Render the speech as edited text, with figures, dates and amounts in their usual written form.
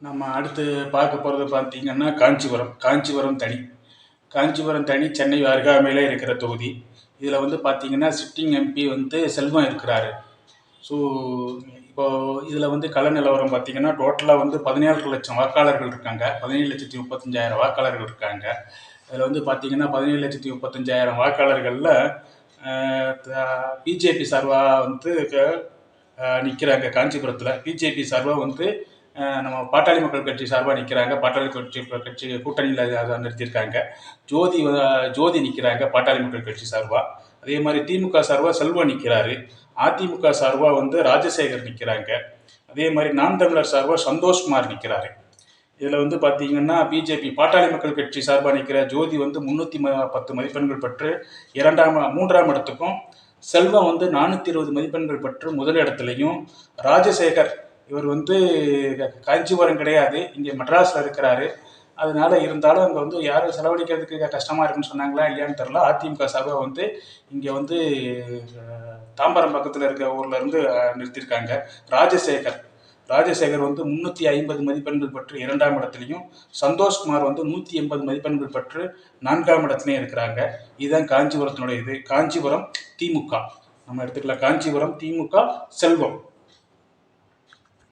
நம்ம அடுத்து பார்க்க போகிறது பார்த்தீங்கன்னா காஞ்சிபுரம் தனி. காஞ்சிபுரம் தனி சென்னை அருகாமையில் இருக்கிற தொகுதி. இதில் வந்து பார்த்தீங்கன்னா சிட்டிங் எம்பி வந்து செல்வம் இருக்கிறாரு. ஸோ இப்போ இதில் வந்து கள நிலவரம் பார்த்தீங்கன்னா டோட்டலாக வந்து 17 லட்சம் வாக்காளர்கள் இருக்காங்க. 17,35,000 வாக்காளர்கள் இருக்காங்க. அதில் வந்து பார்த்தீங்கன்னா 17,35,000 வாக்காளர்களில் பிஜேபி சார்பாக வந்து நிற்கிறாங்க. காஞ்சிபுரத்தில் பிஜேபி சார்பாக வந்து நம்ம பாட்டாளி மக்கள் கட்சி சார்பாக நிற்கிறாங்க. பாட்டாளி கட்சி கூட்டணியில் நிறுத்தியிருக்காங்க. ஜோதி நிற்கிறாங்க பாட்டாளி மக்கள் கட்சி சார்பாக. அதே மாதிரி திமுக சார்பாக செல்வம் நிற்கிறாரு. அதிமுக சார்பாக வந்து ராஜசேகர் நிற்கிறாங்க. அதே மாதிரி நாம் தமிழர் சார்பாக சந்தோஷ்குமார் நிற்கிறாரு. இதில் வந்து பார்த்தீங்கன்னா பிஜேபி பாட்டாளி மக்கள் கட்சி சார்பாக நிற்கிற ஜோதி வந்து 310 மதிப்பெண்கள் பெற்று 3ஆம் இடத்துக்கும், செல்வம் வந்து 420 மதிப்பெண்கள் பெற்று முதல் இடத்துலையும், ராஜசேகர் இவர் வந்து காஞ்சிபுரம் கிடையாது, இங்கே மெட்ராஸில் இருக்கிறாரு. அதனால இருந்தாலும் அங்கே வந்து யாரும் செலவழிக்கிறதுக்கு கஷ்டமாக இருக்குன்னு சொன்னாங்களா இல்லையான்னு தெரில. அதிமுக சார்பாக வந்து இங்கே வந்து தாம்பரம் பக்கத்தில் இருக்கிற ஊரில் இருந்து நிறுத்தியிருக்காங்க. ராஜசேகர் வந்து 350 மதிப்பெண்கள் பெற்று 2ஆம் இடத்துலையும், சந்தோஷ்குமார் வந்து 180 மதிப்பெண்கள் பெற்று 4ஆம் இடத்துலையும் இருக்கிறாங்க. இதுதான் காஞ்சிபுரத்தினுடைய இது. காஞ்சிபுரம் திமுக நம்ம எடுத்துக்கலாம். காஞ்சிபுரம் திமுக செல்வம்.